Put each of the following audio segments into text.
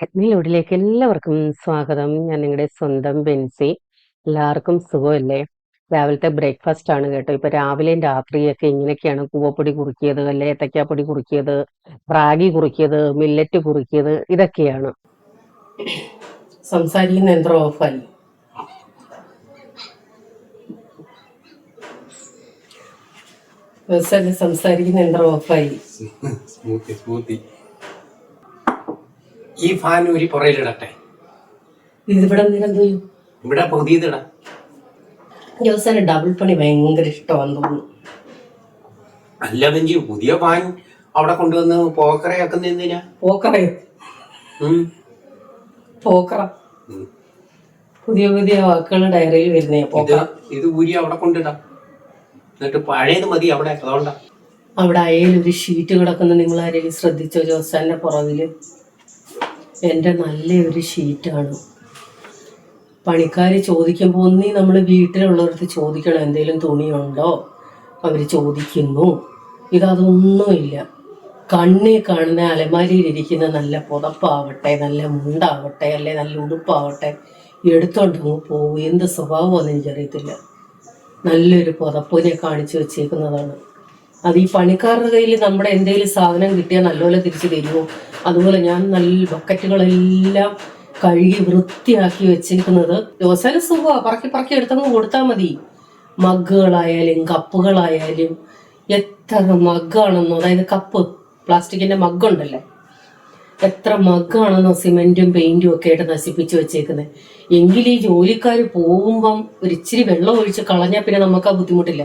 അഗ്നിലോടിലേക്ക് എല്ലാവർക്കും സ്വാഗതം. ഞാൻ നിങ്ങളുടെ സ്വന്തം ബെൻസി. എല്ലാവർക്കും സുഖമല്ലേ? രാവിലത്തെ ബ്രേക്ക്ഫാസ്റ്റ് ആണ് കേട്ടോ. ഇപ്പൊ രാവിലെയും രാത്രിയൊക്കെ ഇങ്ങനെയൊക്കെയാണ്. കൂവപ്പൊടി കുറുക്കിയത്, അല്ലെ ഏത്തക്കാപ്പൊടി കുറുക്കിയത്, റാഗി കുറുക്കിയത്, മില്ലറ്റ് കുറുക്കിയത്, ഇതൊക്കെയാണ്. സംസാരിക്കുന്ന യന്ത്രം ഓഫായി. സംസാരിക്കുന്ന യന്ത്രം ഓഫായി. ഈ ഫാൻ ഒരു പുറയിലിടട്ടെ. ഇതിവിടെ എന്തിനെന്ത് ഇവിടെ പുതിയതിടാം. ജോസാന് ഡബിൾ പണി ഭയങ്കര ഇഷ്ടമാണെന്ന് തോന്നുന്നു. അല്ല ബെഞ്ചി, പുതിയ ഫാൻ അവിടെ കൊണ്ടുവന്ന് പോക്കറയാക്കുന്ന എന്തിനാ? പോക്കറയോ? പോക്കറ പുതിയ പുതിയ വാക്കുകൾ ഡയറിയിൽ വരുന്നേ. ഇത് ഊരി അവിടെ കൊണ്ടിടാം. എന്നിട്ട് പഴയത് മതി അവിടെ. അതുകൊണ്ടാ അവിടെ അയലൊരു ഷീറ്റ് കിടക്കുന്ന നിങ്ങൾ ആരെങ്കിലും ശ്രദ്ധിച്ചോ? ജോസാന്റെ പുറകില് എൻ്റെ നല്ലൊരു ഷീറ്റാണ്. പണിക്കാർ ചോദിക്കുമ്പോൾ ഒന്നീ നമ്മൾ വീട്ടിലുള്ളവർക്ക് ചോദിക്കണം, എന്തെങ്കിലും തുണിയുണ്ടോ? അവർ ചോദിക്കുന്നു. ഇതൊന്നുമില്ല. കണ്ണി കാണുന്ന അലമാരിയിലിരിക്കുന്ന നല്ല പുതപ്പാവട്ടെ, നല്ല മുണ്ടാവട്ടെ, അല്ലെ നല്ല ഉടുപ്പാവട്ടെ, എടുത്തോണ്ടങ്ങ് പോകും. എന്ത് സ്വഭാവമാണെന്ന് എനിക്കറിയത്തില്ല. നല്ലൊരു പുതപ്പിനെ കാണിച്ചു വെച്ചേക്കുന്നതാണ്. അത് ഈ പണിക്കാരുടെ കയ്യിൽ നമ്മുടെ എന്തെങ്കിലും സാധനം കിട്ടിയാൽ നല്ലപോലെ തിരിച്ചു തരുമോ? അതുപോലെ ഞാൻ നല്ല ബക്കറ്റുകളെല്ലാം കഴുകി വൃത്തിയാക്കി വെച്ചേക്കുന്നത്. ജോസാന് സുഖമാണ്, പറക്കി പറക്കി എടുത്തങ്ങ് കൊടുത്താൽ മതി. മഗ്ഗുകളായാലും കപ്പുകളായാലും എത്ര മഗ്ഗാണെന്നോ, അതായത് കപ്പ് പ്ലാസ്റ്റിക്കിന്റെ മഗ്ഗുണ്ടല്ലേ, എത്ര മഗ്ഗാണെന്നോ സിമെന്റും പെയിന്റും ഒക്കെ ആയിട്ട് നശിപ്പിച്ചു വെച്ചേക്കുന്നത്. എങ്കിൽ ഈ ജോലിക്കാർ പോകുമ്പം ഒരു ഇച്ചിരി വെള്ളം ഒഴിച്ച് കളഞ്ഞാൽ പിന്നെ നമുക്ക് ആ ബുദ്ധിമുട്ടില്ല.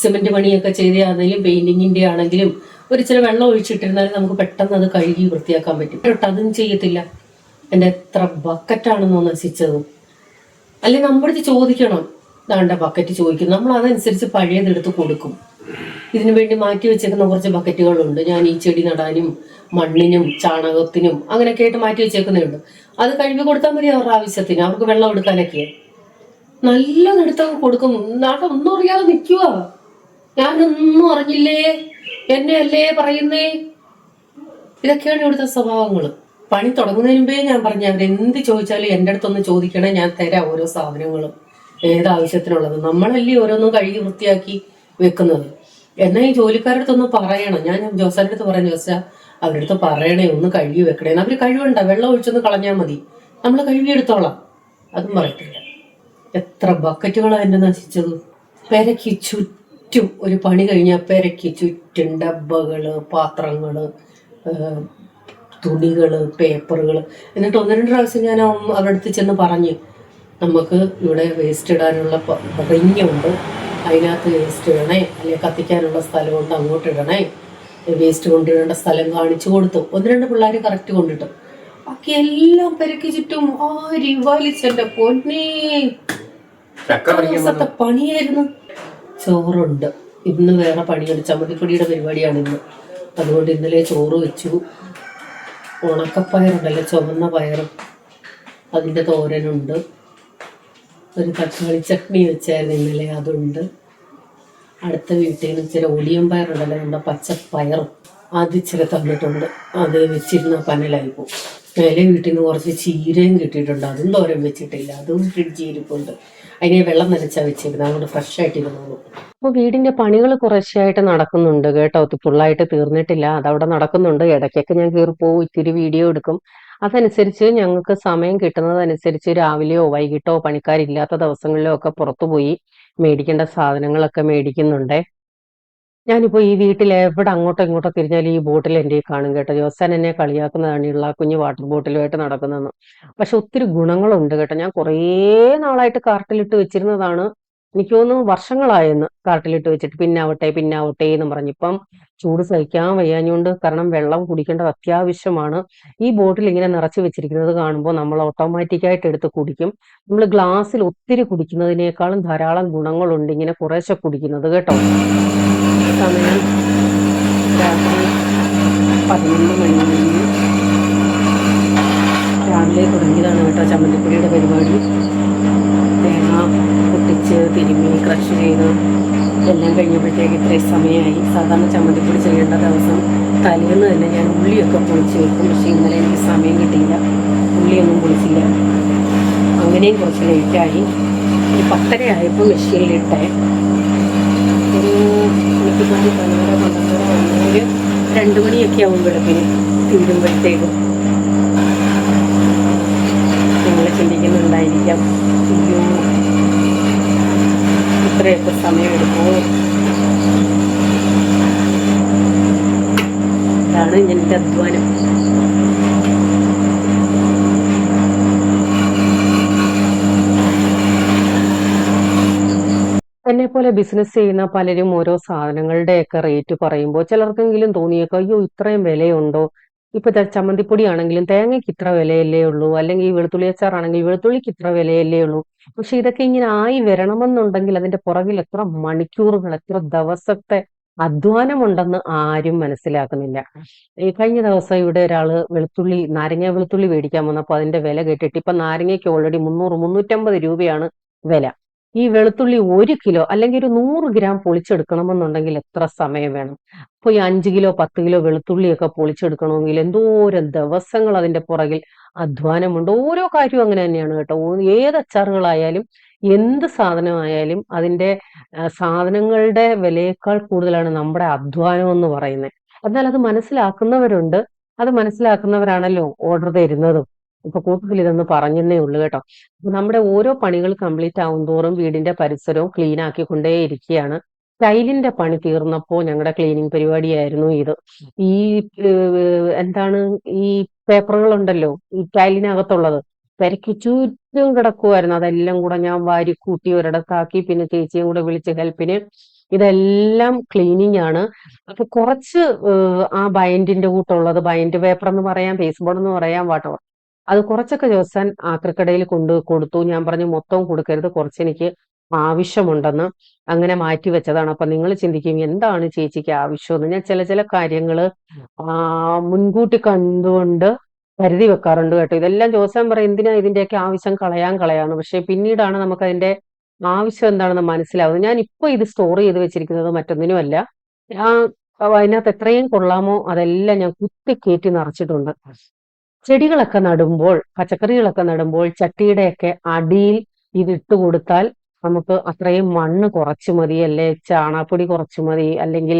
സിമെന്റ് പണിയൊക്കെ ചെയ്ത് ആണെങ്കിലും പെയിന്റിങ്ങിന്റെ ആണെങ്കിലും ഒരു ചില വെള്ളം ഒഴിച്ചിട്ടിരുന്നാലും നമുക്ക് പെട്ടെന്ന് അത് കഴുകി വൃത്തിയാക്കാൻ പറ്റും. അതും ചെയ്യത്തില്ല. എൻ്റെ എത്ര ബക്കറ്റാണെന്നോ നശിച്ചത്. അല്ലെങ്കിൽ നമ്മുടെ അടുത്ത് ചോദിക്കണം, ദാണ്ട ബക്കറ്റ് ചോദിക്കും, നമ്മൾ അതനുസരിച്ച് പഴയതെടുത്ത് കൊടുക്കും. ഇതിനു വേണ്ടി മാറ്റി വെച്ചേക്കുന്ന കുറച്ച് ബക്കറ്റുകളുണ്ട്. ഞാൻ ഈ ചെടി നടാനും മണ്ണിനും ചാണകത്തിനും അങ്ങനെയൊക്കെ ആയിട്ട് മാറ്റി വെച്ചേക്കുന്നുണ്ട്. അത് കഴുകി കൊടുത്താൽ മതി അവരുടെ ആവശ്യത്തിന്. അവർക്ക് വെള്ളം എടുക്കാനൊക്കെ നല്ലതെടുത്തങ്ങ് കൊടുക്കും. നാട്ടെ ഒന്നും അറിയാതെ നിൽക്കുക. ഞാനൊന്നും അറിഞ്ഞില്ലേ, എന്നെ അല്ലേ പറയുന്നേ. ഇതൊക്കെയാണ് ഇവിടുത്തെ സ്വഭാവങ്ങൾ. പണി തുടങ്ങുന്നതിന് മുമ്പേ ഞാൻ പറഞ്ഞ, അവരെന്ത് ചോദിച്ചാലും എൻ്റെ അടുത്തൊന്ന് ചോദിക്കണേ, ഞാൻ തരാം ഓരോ സാധനങ്ങളും ഏതാവശ്യത്തിനുള്ളത്. നമ്മളല്ലേ ഓരോന്നും കഴുകി വൃത്തിയാക്കി വെക്കുന്നത്. എന്നാൽ ഈ ജോലിക്കാരുടെ അടുത്തൊന്ന് പറയണം. ഞാൻ ജോസാന്റെ അടുത്ത് പറയാം, ജോസ അവരുടെ അടുത്ത് പറയണേ ഒന്ന് കഴുകി വെക്കണേന്ന്. അവർ കഴിവണ്ട, വെള്ളം ഒഴിച്ചൊന്ന് കളഞ്ഞാൽ മതി, നമ്മൾ കഴുകിയെടുത്തോളാം. അതും പറയത്തില്ല. എത്ര ബക്കറ്റുകളാണ് എൻ്റെ നശിച്ചത്. പെരയ്ക്ക് ചുറ്റും ഒരു പണി കഴിഞ്ഞാൽ പെരയ്ക്ക് ചുറ്റും ഡബ്ബകള്, പാത്രങ്ങള്, തുണികള്, പേപ്പറുകൾ. എന്നിട്ട് ഒന്ന് രണ്ട് പ്രാവശ്യം ഞാൻ അവരുടെ അടുത്ത് ചെന്ന് പറഞ്ഞ്, നമുക്ക് ഇവിടെ വേസ്റ്റ് ഇടാനുള്ള റിങ്ങുണ്ട്, അതിനകത്ത് വേസ്റ്റ് ഇടണേ, അല്ലെങ്കിൽ കത്തിക്കാനുള്ള സ്ഥലമുണ്ട് അങ്ങോട്ട് ഇടണേ, വേസ്റ്റ് കൊണ്ടിടേണ്ട സ്ഥലം കാണിച്ചു കൊടുത്തു. ഒന്ന് രണ്ട് പിള്ളേർ കറക്റ്റ് കൊണ്ടിട്ടു. ബാക്കി എല്ലാം പെരക്ക് ചുറ്റും വലിച്ചെന്റെ പൊന്നേ. ദിവസത്തെ പണിയായിരുന്നു. ചോറുണ്ട്. ഇന്ന് വേറെ പണിയുണ്ട്, ചമ്മന്തിപ്പൊടിയുടെ പരിപാടിയാണ് ഇന്ന്. അതുകൊണ്ട് ഇന്നലെ ചോറ് വെച്ചു. ഉണക്കപ്പയറുണ്ടല്ലോ, ചുവന്ന പയറും, അതിൻ്റെ തോരനുണ്ട്. ഒരു തക്കാളി ചട്നി വെച്ചായിരുന്നു ഇന്നലെ, അതുണ്ട്. അടുത്ത വീട്ടിൽ നിന്ന് ഇച്ചിരി ഒടിയൻ പയറുണ്ടല്ലോ, നമ്മുടെ പച്ചപ്പയറും, അത് ഇച്ചിരി തന്നിട്ടുണ്ട്. അത് വെച്ചിരുന്ന പനലായി പോകും. മേലെ വീട്ടിൽ നിന്ന് കുറച്ച് ചീരയും കിട്ടിയിട്ടുണ്ട്, അതും തോരൻ വെച്ചിട്ടില്ല, അതും ഫ്രിഡ്ജിൽ ഇരിപ്പുണ്ട്. അതിനെ വെള്ളം നനച്ചാൽ വെച്ചിരുന്നത്, അതുകൊണ്ട് ഫ്രഷ് ആയിട്ട് ഇരുന്നോളൂ. അപ്പോൾ വീടിന്റെ പണികൾ കുറച്ചായിട്ട് നടക്കുന്നുണ്ട് കേട്ടോ. ഫുള്ളായിട്ട് തീർന്നിട്ടില്ല, അതവിടെ നടക്കുന്നുണ്ട്. ഇടയ്ക്കൊക്കെ ഞാൻ കയറിപ്പോവും, ഇത്തിരി വീഡിയോ എടുക്കും. അതനുസരിച്ച് ഞങ്ങൾക്ക് സമയം കിട്ടുന്നതനുസരിച്ച് രാവിലെയോ വൈകിട്ടോ പണിക്കാരില്ലാത്ത ദിവസങ്ങളിലോ ഒക്കെ പുറത്തുപോയി മേടിക്കേണ്ട സാധനങ്ങളൊക്കെ മേടിക്കുന്നുണ്ടേ. ഞാനിപ്പോൾ ഈ വീട്ടിൽ എവിടെ അങ്ങോട്ടോ ഇങ്ങോട്ടോ തിരിഞ്ഞാലും ഈ ബോട്ടിൽ എൻ്റെ കാണും കേട്ടോ. ജോസാൻ എന്നെ കളിയാക്കുന്നതാണ്, ഉള്ള കുഞ്ഞു വാട്ടർ ബോട്ടിലുമായിട്ട് നടക്കുന്നതെന്ന്. പക്ഷെ ഒത്തിരി ഗുണങ്ങളുണ്ട് കേട്ടോ. ഞാൻ കുറേ നാളായിട്ട് കാർട്ടിലിട്ട് വെച്ചിരുന്നതാണ്. എനിക്ക് തോന്നുന്നു വർഷങ്ങളായെന്ന് കാർട്ടിലിട്ട് വെച്ചിട്ട്. പിന്നാവട്ടെ എന്ന് പറഞ്ഞിപ്പം ചൂട് സഹിക്കാൻ വയ്യാഞ്ഞുകൊണ്ട്, കാരണം വെള്ളം കുടിക്കേണ്ടത് അത്യാവശ്യമാണ്. ഈ ബോട്ടിൽ ഇങ്ങനെ നിറച്ച് വെച്ചിരിക്കുന്നത് കാണുമ്പോൾ നമ്മൾ ഓട്ടോമാറ്റിക്കായിട്ട് എടുത്ത് കുടിക്കും. നമ്മൾ ഗ്ലാസ്സിൽ ഒത്തിരി കുടിക്കുന്നതിനേക്കാളും ധാരാളം ഗുണങ്ങളുണ്ട് ഇങ്ങനെ കുറേശ്ശെ കുടിക്കുന്നത് കേട്ടോ. സമയം രാത്രി 11 മണി കഴിഞ്ഞ്. രാവിലെ തുടങ്ങിയതാണ് കേട്ടോ ചമ്മന്തിപ്പൊടിയുടെ പരിപാടി. തേങ്ങ പൊട്ടിച്ച് തിരുമ്മി ക്രഷ് ചെയ്ത് എല്ലാം കഴിഞ്ഞപ്പോഴത്തേക്ക് ഇത്രയും സമയമായി. സാധാരണ ചമ്മന്തിപ്പൊടി ചെയ്യേണ്ട ദിവസം തലേന്ന് തന്നെ ഞാൻ ഉള്ളിയൊക്കെ പൊളിച്ച് വെക്കും. പക്ഷേ ഇന്നലെ എനിക്ക് സമയം കിട്ടിയില്ല, ഉള്ളിയൊന്നും പൊളിച്ചില്ല. അങ്ങനെയും കുറച്ച് ലേറ്റായി. ഒരു 10:30 ആയപ്പോൾ മെഷീനിലിട്ടേ. എനിക്ക് തോന്നി 12 2 മണിയൊക്കെ ആവും വെളുപ്പിന് തീരുമ്പോഴത്തേക്കും. നിങ്ങൾ ചിന്തിക്കുന്നുണ്ടായിരിക്കാം, അയ്യോ ഇത്രയൊക്കെ സമയമെടുക്കുമോ? ഇതാണ് എൻ്റെ അധ്വാനം. എന്നെപ്പോലെ ബിസിനസ് ചെയ്യുന്ന പലരും ഓരോ സാധനങ്ങളുടെയൊക്കെ റേറ്റ് പറയുമ്പോൾ ചിലർക്കെങ്കിലും തോന്നിയേക്കാം, അയ്യോ ഇത്രയും വിലയുണ്ടോ? ഇപ്പൊ ചമ്മന്തിപ്പൊടി ആണെങ്കിലും തേങ്ങയ്ക്ക് ഇത്ര വിലയല്ലേ ഉള്ളൂ, അല്ലെങ്കിൽ വെളുത്തുള്ളി അച്ചാറാണെങ്കിൽ വെളുത്തുള്ളിക്ക് ഇത്ര വിലയല്ലേ ഉള്ളൂ. പക്ഷെ ഇതൊക്കെ ഇങ്ങനെ ആയി വരണമെന്നുണ്ടെങ്കിൽ അതിന്റെ പുറകിൽ എത്ര മണിക്കൂറുകൾ, എത്ര ദിവസത്തെ അധ്വാനമുണ്ടെന്ന് ആരും മനസ്സിലാക്കുന്നില്ല. ഈ കഴിഞ്ഞ ദിവസം ഇവിടെ ഒരാള് നാരങ്ങ വെളുത്തുള്ളി മേടിക്കാൻ വന്നപ്പോൾ അതിന്റെ വില കേട്ടിട്ട് ഇപ്പൊ നാരങ്ങയ്ക്ക് ഓൾറെഡി 300-350 രൂപയാണ് വില. ഈ വെളുത്തുള്ളി 1 കിലോ അല്ലെങ്കിൽ ഒരു 100 ഗ്രാം പൊളിച്ചെടുക്കണമെന്നുണ്ടെങ്കിൽ എത്ര സമയം വേണം? അപ്പൊ ഈ 5 കിലോ 10 കിലോ വെളുത്തുള്ളിയൊക്കെ പൊളിച്ചെടുക്കണമെങ്കിൽ എന്തോരം ദിവസങ്ങൾ അതിന്റെ പുറകിൽ അധ്വാനമുണ്ട്. ഓരോ കാര്യവും അങ്ങനെ തന്നെയാണ് കേട്ടോ. ഏത് അച്ചാറുകളായാലും എന്ത് സാധനമായാലും അതിന്റെ സാധനങ്ങളുടെ വിലയേക്കാൾ കൂടുതലാണ് നമ്മുടെ അധ്വാനം എന്ന് പറയുന്നത്. എന്നാൽ അത് മനസ്സിലാക്കുന്നവരുണ്ട്. അത് മനസ്സിലാക്കുന്നവരാണല്ലോ ഓർഡർ തരുന്നതും. ഇപ്പൊ കൂട്ടത്തിൽ ഇതൊന്ന് പറഞ്ഞെന്നേ ഉള്ളൂ കേട്ടോ. നമ്മുടെ ഓരോ പണികൾ കംപ്ലീറ്റ് ആവും തോറും വീടിന്റെ പരിസരവും ക്ലീൻ ആക്കിക്കൊണ്ടേ ഇരിക്കുകയാണ്. ടൈലിന്റെ പണി തീർന്നപ്പോ ഞങ്ങളുടെ ക്ലീനിങ് പരിപാടിയായിരുന്നു ഇത്. ഈ എന്താണ് ഈ പേപ്പറുകളുണ്ടല്ലോ ഈ ടൈലിനകത്തുള്ളത്, പെരക്ക് ചുറ്റും കിടക്കുമായിരുന്നു. അതെല്ലാം കൂടെ ഞാൻ വാരി കൂട്ടി ഒരിടത്താക്കി, പിന്നെ ചേച്ചിയും കൂടെ വിളിച്ച് ഹെൽപ്പിന്. ഇതെല്ലാം ക്ലീനിങ് ആണ്. അപ്പൊ കുറച്ച് ആ ബൈൻഡിന്റെ കൂട്ടുള്ളത്, ബൈൻഡ് പേപ്പർ എന്ന് പറയാം, പേസ്റ്റ് ബോർഡ് എന്ന് പറയാം, വാട്ടവർ, അത് കുറച്ചൊക്കെ ജോസാൻ ആക്രിക്കടയിൽ കൊടുത്തു. ഞാൻ പറഞ്ഞു മൊത്തം കൊടുക്കരുത്, കുറച്ചെനിക്ക് ആവശ്യമുണ്ടെന്ന്. അങ്ങനെ മാറ്റി വെച്ചതാണ്. അപ്പൊ നിങ്ങൾ ചിന്തിക്കും എന്താണ് ചേച്ചിക്ക് ആവശ്യമെന്ന്. ഞാൻ ചില കാര്യങ്ങള് മുൻകൂട്ടി കണ്ടുകൊണ്ട് കരുതി വെക്കാറുണ്ട് കേട്ടോ. ഇതെല്ലാം ജോസാൻ പറയും എന്തിനാ ഇതിന്റെയൊക്കെ ആവശ്യം, കളയാന്ന്. പക്ഷെ പിന്നീടാണ് നമുക്ക് അതിന്റെ ആവശ്യം എന്താണെന്ന് മനസ്സിലാവുന്നത്. ഞാൻ ഇപ്പൊ ഇത് സ്റ്റോർ ചെയ്ത് വെച്ചിരിക്കുന്നത് മറ്റൊന്നിനുമല്ല, അതിനകത്ത് എത്രയും കൊള്ളാമോ അതെല്ലാം ഞാൻ കുത്തിക്കയറ്റി നിറച്ചിട്ടുണ്ട്. ചെടികളൊക്കെ നടുമ്പോൾ, പച്ചക്കറികളൊക്കെ നടുമ്പോൾ ചട്ടിയുടെയൊക്കെ അടിയിൽ ഇതിട്ട് കൊടുത്താൽ നമുക്ക് അത്രയും മണ്ണ് കുറച്ച് മതി, അല്ലെ ചാണാപ്പൊടി കുറച്ച് മതി, അല്ലെങ്കിൽ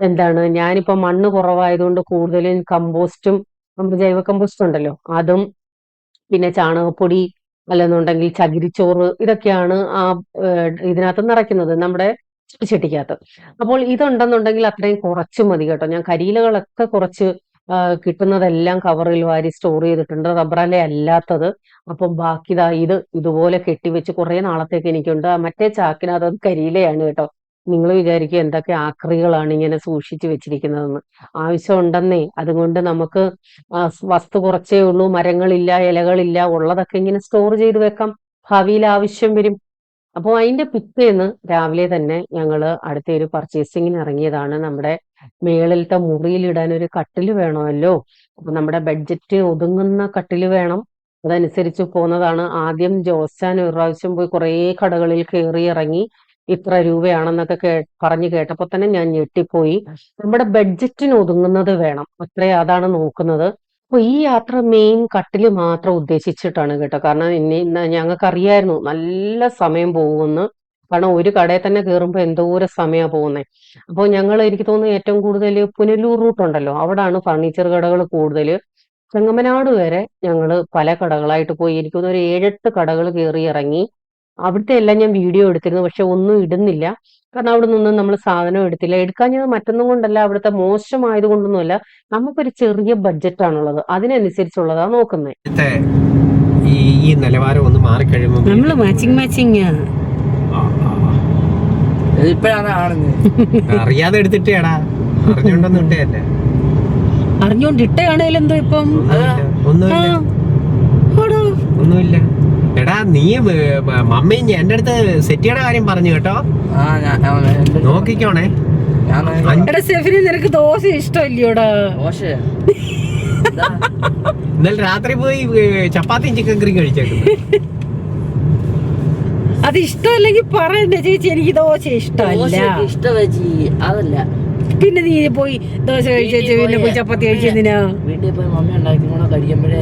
എന്താണ്, ഞാനിപ്പോ മണ്ണ് കുറവായതുകൊണ്ട് കൂടുതലും കമ്പോസ്റ്റും, നമ്മുടെ ജൈവ കമ്പോസ്റ്റ് ഉണ്ടല്ലോ അതും, പിന്നെ ചാണകപ്പൊടി അല്ലെന്നുണ്ടെങ്കിൽ ചകിരിച്ചോറ്, ഇതൊക്കെയാണ് ഇതിനകത്ത് നിറയ്ക്കുന്നത്, നമ്മുടെ ചെടിക്കകത്ത്. അപ്പോൾ ഇതുണ്ടെന്നുണ്ടെങ്കിൽ അത്രയും കുറച്ച് മതി കേട്ടോ. ഞാൻ കരിയിലകളൊക്കെ കുറച്ച് കിട്ടുന്നതെല്ലാം കവറിൽ വാരി സ്റ്റോർ ചെയ്തിട്ടുണ്ട്, റബ്ബറല്ലേ അല്ലാത്തത്. അപ്പം ബാക്കി ഇതുപോലെ കെട്ടിവെച്ച് കുറെ നാളത്തേക്ക് എനിക്കുണ്ട്. മറ്റേ ചാക്കിനകത്ത് അത് കരിയിലയാണ് കേട്ടോ. നിങ്ങൾ വിചാരിക്കുക എന്തൊക്കെ ആക്രികളാണ് ഇങ്ങനെ സൂക്ഷിച്ചു വെച്ചിരിക്കുന്നതെന്ന്. ആവശ്യമുണ്ടെന്നേ. അതുകൊണ്ട് നമുക്ക് വസ്തു കുറച്ചേ ഉള്ളൂ, മരങ്ങളില്ല, ഇലകളില്ല, ഉള്ളതൊക്കെ ഇങ്ങനെ സ്റ്റോർ ചെയ്ത് വെക്കാം, ഭാവിയിൽ ആവശ്യം വരും. അപ്പോൾ അതിന്റെ പിറ്റേന്ന് രാവിലെ തന്നെ ഞങ്ങള് അടുത്ത ഒരു പർച്ചേസിങ്ങിന് ഇറങ്ങിയതാണ്. നമ്മുടെ മേളിലത്തെ മുറിയിലിടാൻ ഒരു കട്ടില് വേണമല്ലോ. അപ്പൊ നമ്മുടെ ബഡ്ജറ്റ് ഒതുങ്ങുന്ന കട്ടില് വേണം. അതനുസരിച്ച് പോന്നതാണ്. ആദ്യം ജോസാൻ ഒരു പ്രാവശ്യം പോയി കുറേ കടകളിൽ കയറി ഇറങ്ങി ഇത്ര രൂപയാണെന്നൊക്കെ പറഞ്ഞു കേട്ടപ്പോ തന്നെ ഞാൻ ഞെട്ടിപ്പോയി. നമ്മുടെ ബഡ്ജറ്റിന് ഒതുങ്ങുന്നത് വേണം, അതാണ് നോക്കുന്നത്. അപ്പൊ ഈ യാത്ര മെയിൻ കട്ടില് മാത്രം ഉദ്ദേശിച്ചിട്ടാണ് കേട്ടോ. കാരണം ഞങ്ങൾക്കറിയായിരുന്നു നല്ല സമയം പോകുമെന്ന്. കാരണം ഒരു കടയിൽ തന്നെ കയറുമ്പോ എന്തോരം സമയമാണ് പോകുന്നത്. അപ്പോൾ എനിക്ക് തോന്നുന്നു ഏറ്റവും കൂടുതൽ പുനലൂർ റൂട്ടുണ്ടല്ലോ, അവിടാണ് ഫർണിച്ചർ കടകൾ കൂടുതൽ. ചെങ്ങമനാട് വരെ ഞങ്ങള് പല കടകളായിട്ട് പോയി. എനിക്ക് തോന്നുന്നു ഒരു 7-8 കടകൾ കയറി ഇറങ്ങി. അവിടുത്തെ എല്ലാം ഞാൻ വീഡിയോ എടുത്തിരുന്നു, പക്ഷെ ഒന്നും ഇടുന്നില്ല. കാരണം അവിടെ നിന്നും നമ്മൾ സാധനം എടുത്തില്ല. എടുക്കാഞ്ഞത് മറ്റൊന്നും കൊണ്ടല്ല, അവിടുത്തെ മോശമായത് കൊണ്ടൊന്നുമല്ല. നമുക്കൊരു ചെറിയ ബഡ്ജറ്റാണുള്ളത്, അതിനനുസരിച്ചുള്ളതാ നോക്കുന്നത്. ഈ നിലവാരം ഒന്ന് മാറിക്കഴിയുമ്പോൾ നമ്മള് മാച്ചിങ് അറിയാതെ എടുത്തിട്ടേടാ, അറിഞ്ഞോണ്ടൊന്നും ഇട്ടേയല്ല. അറിഞ്ഞോണ്ടിട്ടാണേലും എന്തോ ഇപ്പം ഒന്നുമില്ല. എടാ നീ മമ്മി എന്റെ അടുത്ത് സെറ്റിയുടെ കാര്യം പറഞ്ഞു കേട്ടോ, നോക്കിക്കോണേ. നിനക്ക് ദോശ ഇഷ്ടമില്ലയോടാ? ഇന്നലെ രാത്രി പോയി ചപ്പാത്തിയും ചിക്കൻ കറിയും കഴിച്ചേക്കുന്നു. അത് ഇഷ്ടമല്ലെങ്കിൽ പറയണ്ട ചേച്ചി, എനിക്ക് ദോശ ഇഷ്ടമല്ല. ഇഷ്ടം ചേച്ചി, അതല്ല. പിന്നെ നീ പോയി ദോശ കഴിച്ചു, പിന്നെ പോയി ചപ്പാത്തി കഴിച്ചതിനാ? വീട്ടിൽ പോയി മമ്മി ഉണ്ടാക്കി കഴിക്കുമ്പോഴേ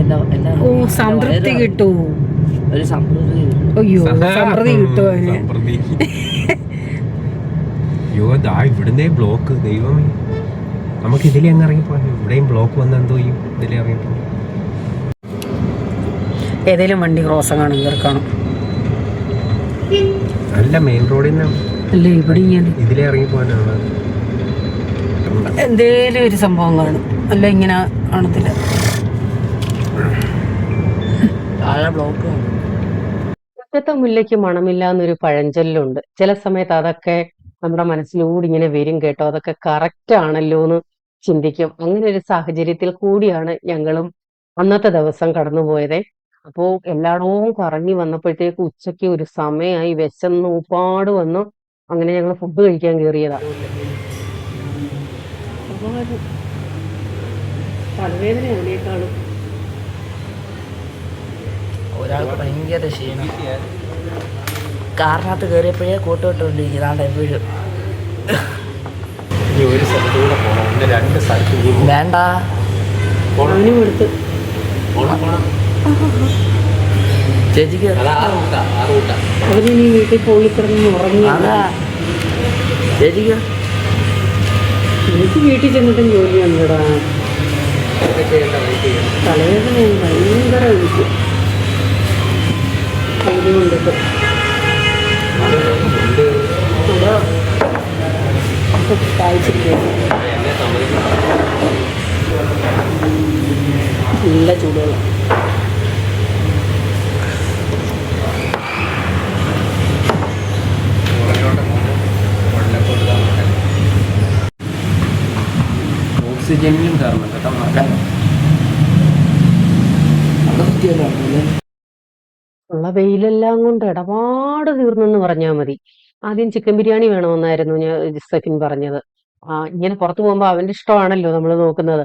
ഓ സംതൃപ്തി കിട്ടൂ. ഒരു സമൃദ്ധി. അയ്യോ സമൃദ്ധി കിട്ടും അതിന്. അയ്യോ ദാ ഇവിടുന്നേ ബ്ലോക്ക്, ദൈവമേ. നമുക്ക് ഇതിലേ അങ്ങ് ഇറങ്ങിപ്പോ. ഇവിടെയും ബ്ലോക്ക് വന്ന എന്തോ ചെയ്യും? ഇതിലേ ഇറങ്ങിപ്പോ. ഏതെങ്കിലും വണ്ടി ക്രോസ് കാണും, ഇവർക്കാണോ? അല്ല, മെയിൻ റോഡിൽ നിന്ന് അല്ല, ഇവിടെ ഇങ്ങനെ ഇതിലേ ഇറങ്ങിപ്പോവാനാണ്. എന്തേലും ഒരു സംഭവം കാണും. അല്ല ഇങ്ങനെ കാണത്തില്ല. മുറ്റത്തെ മുല്ലയ്ക്ക് മണമില്ല എന്നൊരു പഴഞ്ചൊല്ലുണ്ട്. ചില സമയത്ത് അതൊക്കെ നമ്മുടെ മനസ്സിലൂടെ ഇങ്ങനെ വരും കേട്ടോ. അതൊക്കെ കറക്റ്റ് ആണല്ലോ എന്ന് ചിന്തിക്കും. അങ്ങനെ ഒരു സാഹചര്യത്തിൽ കൂടിയാണ് ഞങ്ങളും അന്നത്തെ ദിവസം കടന്നുപോയത്. അപ്പോ എല്ലായിടവും കറങ്ങി വന്നപ്പോഴത്തേക്ക് ഉച്ചയ്ക്ക് ഒരു സമയമായി, വിശന്ന് ഊപ്പാട് വന്നു. അങ്ങനെ ഞങ്ങൾ ഫുഡ് കഴിക്കാൻ കയറിയതാ. തലവേദന അതിനേക്കാളും ഒരാൾക്ക് ഭയങ്കര ക്ഷീണം. കാറിനകത്ത് കയറിയപ്പോഴേ കൂട്ടുകൊണ്ടിരിക്കുന്നതാണ് എപ്പോഴും. ഒരു സ്ഥലത്തൂടെ പോകണം, ഒന്ന് രണ്ട് സ്ഥലത്ത് വേണ്ട. അവനും എടുത്ത് ചേച്ചിക്ക് അവന് നീ വീട്ടിൽ പോയി കിടന്ന് ഉറങ്ങി. അതാ ചേച്ചിക്ക് എനിക്ക് വീട്ടിൽ ചെന്നിട്ടും ജോലി വന്നിടാ. തലവേദന ഭയങ്കര വിളിക്കും. കയ്യിൽ കൊണ്ടിട്ട് നല്ല ചൂടുവെള്ളം. ഓക്സിജനിലും കയറണം കേട്ടോ. ഉള്ള വെയിലെല്ലാം കൊണ്ട് ഇടപാട് തീർന്നെന്ന് പറഞ്ഞാൽ മതി. ആദ്യം ചിക്കൻ ബിരിയാണി വേണമെന്നായിരുന്നു സഫിൻ പറഞ്ഞത്. ഇങ്ങനെ പുറത്തു പോകുമ്പോൾ അവന്റെ ഇഷ്ടമാണല്ലോ നമ്മൾ നോക്കുന്നത്.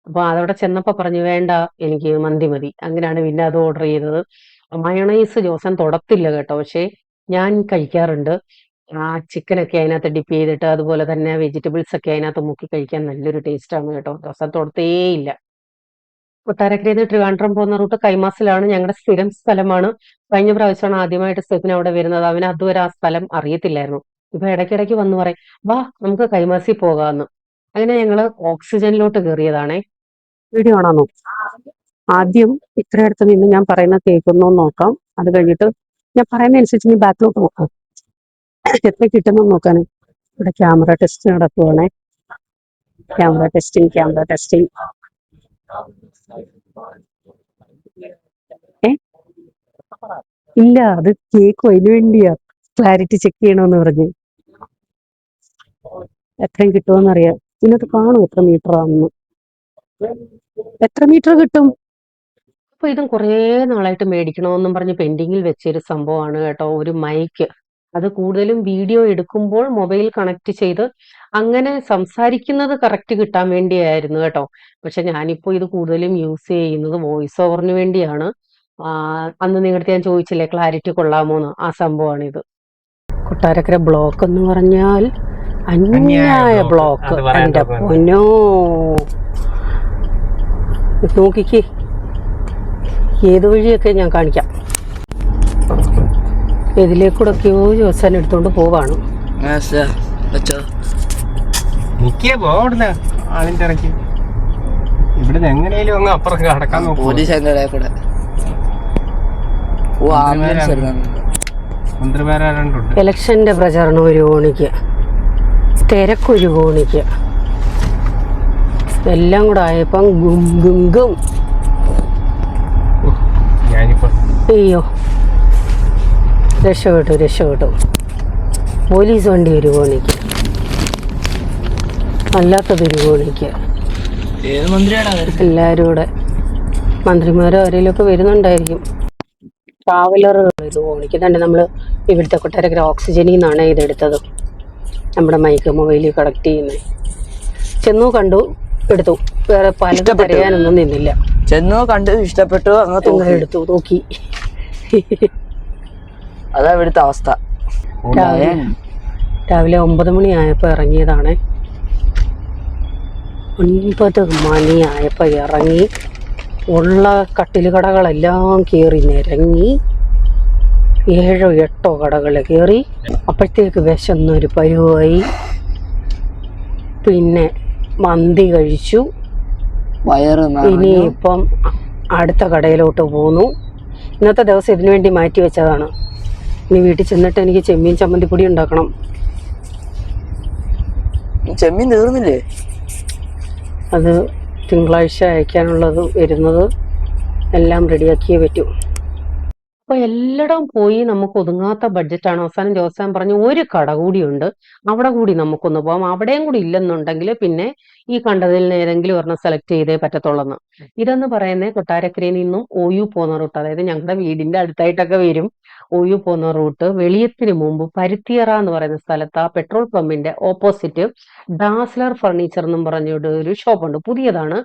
അപ്പൊ അതവിടെ ചെന്നപ്പോ പറഞ്ഞു വേണ്ട, എനിക്ക് മന്തി മതി. അങ്ങനെയാണ് പിന്നെ അത് ഓർഡർ ചെയ്തത്. മയണൈസ് ജോസൻ തൊടത്തില്ല കേട്ടോ, പക്ഷെ ഞാൻ കഴിക്കാറുണ്ട്. ചിക്കനൊക്കെ അതിനകത്ത് ഡിപ്പ് ചെയ്തിട്ട്, അതുപോലെ തന്നെ വെജിറ്റബിൾസ് ഒക്കെ അതിനകത്ത് മുക്കി കഴിക്കാൻ നല്ലൊരു ടേസ്റ്റ് ആണ് കേട്ടോ. ജോസൻ തൊടത്തേയില്ല. കൊട്ടാരക്കരയിൽ നിന്ന് ട്രിവാൻഡ്രം പോകുന്ന റൂട്ട് കൈമാസിലാണ്, ഞങ്ങളുടെ സ്ഥിരം സ്ഥലമാണ്. കഴിഞ്ഞ പ്രാവശ്യമാണ് ആദ്യമായിട്ട് സ്റ്റെഫിന് അവിടെ വരുന്നത്. അവന് അതുവരെ ആ സ്ഥലം അറിയത്തില്ലായിരുന്നു. ഇപ്പൊ ഇടയ്ക്കിടയ്ക്ക് വന്ന് പറയും, വാ നമുക്ക് കൈമാസി പോകാമെന്ന്. അങ്ങനെ ഞങ്ങള് ഓക്സിജനിലോട്ട് കയറിയതാണേ. വീഡിയോ ആണോ? ആദ്യം ഇത്ര അടുത്ത് നിന്ന് ഞാൻ പറയുന്ന കേൾക്കുന്നോ നോക്കാം. അത് കഴിഞ്ഞിട്ട് ഞാൻ പറയുന്ന അനുസരിച്ച് നീ ബാക്കിലോട്ട് നോക്കാം, എത്ര കിട്ടുന്നു നോക്കാന്. ഇവിടെ ക്യാമറ ടെസ്റ്റ് നടക്കുവാണേ. Camera testing. ഇല്ല, അത് കേക്കും, അതിന് വേണ്ടിയാ ക്ലാരിറ്റി ചെക്ക് ചെയ്യണമെന്ന് പറഞ്ഞ്. എത്രയും കിട്ടുമെന്നറിയാം. ഇതിനകത്ത് കാണും എത്ര മീറ്റർ ആണെന്ന്. എത്ര മീറ്റർ കിട്ടും? അപ്പൊ ഇതും കുറേ നാളായിട്ട് മേടിക്കണമെന്നും പറഞ്ഞ് പെൻഡിങ്ങിൽ വെച്ചൊരു സംഭവമാണ് കേട്ടോ. ഒരു മൈക്ക്. അത് കൂടുതലും വീഡിയോ എടുക്കുമ്പോൾ മൊബൈൽ കണക്ട് ചെയ്ത് അങ്ങനെ സംസാരിക്കുന്നത് കറക്റ്റ് കിട്ടാൻ വേണ്ടിയായിരുന്നു കേട്ടോ. പക്ഷെ ഞാനിപ്പോ ഇത് കൂടുതലും യൂസ് ചെയ്യുന്നത് വോയിസ് ഓവറിന് വേണ്ടിയാണ്. അന്ന് നിങ്ങളുടെ ഞാൻ ചോദിച്ചില്ലേ ക്ലാരിറ്റി കൊള്ളാമോന്ന്, ആ സംഭവമാണിത്. കൊട്ടാരക്കര ബ്ലോക്ക് എന്ന് പറഞ്ഞാൽ അന്യായ ബ്ലോക്ക്. എന്റെ പൊന്നോ, നോക്കിക്കേ. ഏത് വഴിയൊക്കെ ഞാൻ കാണിക്കാം. ഇതിലേക്കൂടൊക്കെയോ ജോസാൻ എടുത്തോണ്ട് പോവാണ്. അതിന്റെ ഇടയ്ക്ക് ഇവിടുന്ന് എങ്ങനെയും അങ്ങ് അപ്പുറം കടക്കാൻ നോക്കും. ഇലക്ഷന്റെ പ്രചരണം ഒരു കോണിക്ക്, തിരക്കൊരു കോണിക്ക്, എല്ലാം കൂടെ ആയപ്പം ഗും. അയ്യോ, രക്ഷപ്പെട്ടു. പോലീസ് വണ്ടി ഒരു കോണിക്ക്, അല്ലാത്തതൊരു കോണിക്ക്. എല്ലാരും കൂടെ മന്ത്രിമാരോ ആരെങ്കിലുമൊക്കെ വരുന്നുണ്ടായിരിക്കും. ട്രാവലറുകൾ ഒരു കോണിക്ക്. തന്നെ നമ്മൾ ഇവിടുത്തെ കൊട്ടാരക്കര ഓക്സിജനിൽ നിന്നാണ് ഇതെടുത്തത്. നമ്മുടെ മൈക്ക് മൊബൈലിൽ കണക്ട് ചെയ്യുന്നത്. ചെന്നു, കണ്ടു, എടുത്തു. വേറെ പലതും പറയാനൊന്നും നിന്നില്ല. ചെന്നു, കണ്ടു, ഇഷ്ടപ്പെട്ടു, എടുത്തു, നോക്കി. അതാ ഇവിടുത്തെ അവസ്ഥ. രാവിലെ 9 മണിയായപ്പോൾ ഇറങ്ങിയതാണ്. 9 മണിയായപ്പോൾ ഇറങ്ങി ഉള്ള കട്ടിൽ കടകളെല്ലാം കയറി നിരങ്ങി 7 8 കടകൾ കയറി. അപ്പോഴത്തേക്ക് വിശന്നൊരു പരുവായി. പിന്നെ മന്തി കഴിച്ചു. ഇനിയിപ്പം അടുത്ത കടയിലോട്ട് പോന്നു. ഇന്നത്തെ ദിവസം ഇതിനു വേണ്ടി മാറ്റി വെച്ചതാണ്. ഇനി വീട്ടിൽ ചെന്നിട്ട് എനിക്ക് ചെമ്മീൻ ചമ്മന്തിപ്പൊടി ഉണ്ടാക്കണം. ചെമ്മീൻ തീർന്നില്ലേ? അത് തിങ്കളാഴ്ച അയക്കാനുള്ളത് വരുന്നത് എല്ലാം റെഡിയാക്കിയേ പറ്റൂ. അപ്പോൾ എല്ലായിടവും പോയി നമുക്ക് ഒതുങ്ങാത്ത ബഡ്ജറ്റാണ്. അവസാനം ജോസാൻ പറഞ്ഞു ഒരു കട കൂടിയുണ്ട്, അവിടെ കൂടി നമുക്കൊന്ന് പോകാം. അവിടെയും കൂടി ഇല്ലെന്നുണ്ടെങ്കിൽ പിന്നെ ഈ കണ്ടതിൽ നിന്ന് ഏതെങ്കിലും ഒരെണ്ണം സെലക്ട് ചെയ്തേ പറ്റത്തുള്ളെന്ന്. ഇതെന്ന് പറയുന്നത് കൊട്ടാരക്കരയിൽ നിന്നും OU പോകുന്ന റൂട്ട്, അതായത് ഞങ്ങളുടെ വീടിന്റെ അടുത്തായിട്ടൊക്കെ വരും. OU പോകുന്ന റൂട്ട് വെളിയത്തിന് മുമ്പ് പരുത്തിയറ എന്ന് പറയുന്ന സ്ഥലത്ത് ആ പെട്രോൾ പമ്പിന്റെ ഓപ്പോസിറ്റ് ഡാസ്ലർ ഫർണിച്ചർ എന്നും പറഞ്ഞിട്ട് ഒരു ഷോപ്പുണ്ട്, പുതിയതാണ്.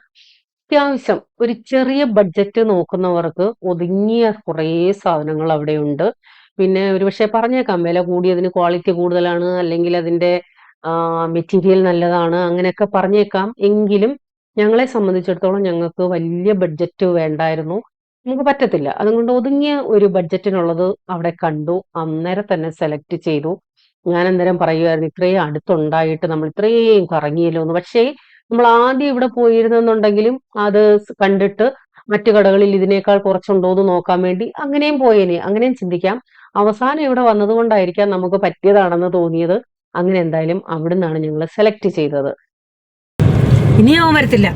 അത്യാവശ്യം ഒരു ചെറിയ ബഡ്ജറ്റ് നോക്കുന്നവർക്ക് ഒതുങ്ങിയ കുറേ സാധനങ്ങൾ അവിടെ ഉണ്ട്. പിന്നെ ഒരുപക്ഷെ പറഞ്ഞേക്കാം വില കൂടിയതിന് ക്വാളിറ്റി കൂടുതലാണ്, അല്ലെങ്കിൽ അതിന്റെ മെറ്റീരിയൽ നല്ലതാണ്, അങ്ങനെയൊക്കെ പറഞ്ഞേക്കാം. എങ്കിലും ഞങ്ങളെ സംബന്ധിച്ചിടത്തോളം ഞങ്ങൾക്ക് വലിയ ബഡ്ജറ്റ് വേണ്ടായിരുന്നു, നമുക്ക് പറ്റത്തില്ല. അതുകൊണ്ട് ഒതുങ്ങിയ ഒരു ബഡ്ജറ്റിനുള്ളത് അവിടെ കണ്ടു, അന്നേരം തന്നെ സെലക്ട് ചെയ്തു. ഞാൻ അന്നേരം പറയുമായിരുന്നു ഇത്രയും അടുത്തുണ്ടായിട്ട് നമ്മൾ ഇത്രയും കറങ്ങിയല്ലോ എന്ന്. പക്ഷേ നമ്മൾ ആദ്യം ഇവിടെ പോയിരുന്നെന്നുണ്ടെങ്കിലും അത് കണ്ടിട്ട് മറ്റു കടകളിൽ ഇതിനേക്കാൾ കുറച്ചുണ്ടോ എന്ന് നോക്കാൻ വേണ്ടി അങ്ങനെയും പോയേനെ, അങ്ങനെയും ചിന്തിക്കാം. അവസാനം ഇവിടെ വന്നതുകൊണ്ടായിരിക്കാം നമുക്ക് പറ്റിയതാണെന്ന് തോന്നിയത്. അങ്ങനെ എന്തായാലും അവിടെ നിന്നാണ് ഞങ്ങൾ സെലക്ട് ചെയ്തത്. ഇനിയും അവൻ വരത്തില്ല,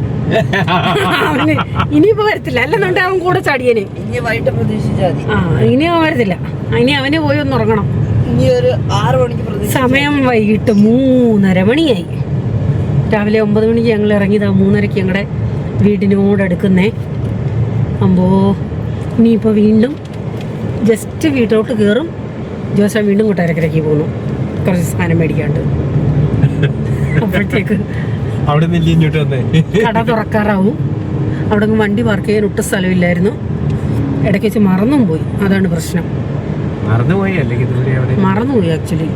ഇനിയിപ്പോ വരത്തില്ല, അല്ലെന്നുണ്ടെ അവൻ കൂടെ ചടിയന്. ഇനി വൈകിട്ട് പ്രതീക്ഷിച്ചാൽ മതി. ഇനി അവൻ വരത്തില്ല, ഇനി അവന് പോയി ഒന്ന് ഉറങ്ങണം. ഇനി ഒരു 6 മണിക്ക് പ്രതീക്ഷ. സമയം വൈകിട്ട് 3:30 മണിയായി. രാവിലെ 9 മണിക്ക് ഞങ്ങൾ ഇറങ്ങിയതാ, 3:30ക്ക് ഞങ്ങളുടെ വീടിനോടടുക്കുന്നേ. അമ്പോ ഇനിയിപ്പോൾ വീണ്ടും ജസ്റ്റ് വീട്ടിലോട്ട് കയറും. ജോസ വീണ്ടും കൊട്ടാരക്കരയ്ക്ക് പോകുന്നു, കുറച്ച് സാധനം മേടിക്കാണ്ട്. അപ്പോഴത്തേക്ക് കട തുറക്കാറാവും. അവിടെ വണ്ടി പാർക്ക് ചെയ്യാൻ ഒട്ടും സ്ഥലമില്ലായിരുന്നു. ഇടയ്ക്ക് വെച്ച് മറന്നും പോയി, അതാണ് പ്രശ്നം. മറന്നുപോയി ആക്ച്വലി.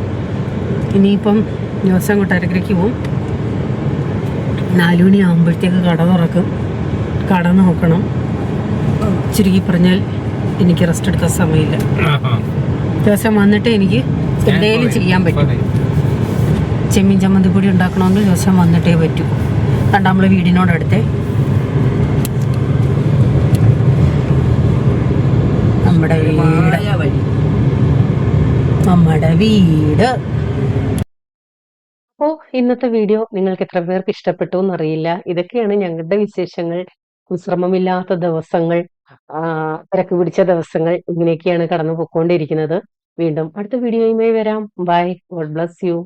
ഇനിയിപ്പം ദിവസം കൊട്ടാരക്കരയ്ക്ക് പോവും. 4 മണിയാകുമ്പോഴത്തേക്ക് കട തുറക്കും. കട നോക്കണം. ചുരുക്കി പറഞ്ഞാൽ എനിക്ക് റെസ്റ്റ് എടുക്കാൻ സമയമില്ല. ദിവസം വന്നിട്ട് എനിക്ക് എന്തെങ്കിലും ചെയ്യാൻ പറ്റും. ചെമ്മീൻ ചമ്മന്തിപ്പൊടി ഉണ്ടാക്കണമെങ്കിൽ ദിവസം വന്നിട്ടേ പറ്റൂ. കണ്ട നമ്മൾ വീടിനോടടുത്തേ നമ്മുടെ വീട്. അപ്പോൾ ഇന്നത്തെ വീഡിയോ നിങ്ങൾക്ക് എത്ര പേർക്ക് ഇഷ്ടപ്പെട്ടു എന്നറിയില്ല. ഇതൊക്കെയാണ് ഞങ്ങളുടെ വിശേഷങ്ങൾ. വിശ്രമമില്ലാത്ത ദിവസങ്ങൾ, തിരക്ക് പിടിച്ച ദിവസങ്ങൾ, ഇങ്ങനെയൊക്കെയാണ് കടന്നു പോയിക്കൊണ്ടിരിക്കുന്നത്. വീണ്ടും അടുത്ത വീഡിയോയുമായി വരാം. Bye, God bless U.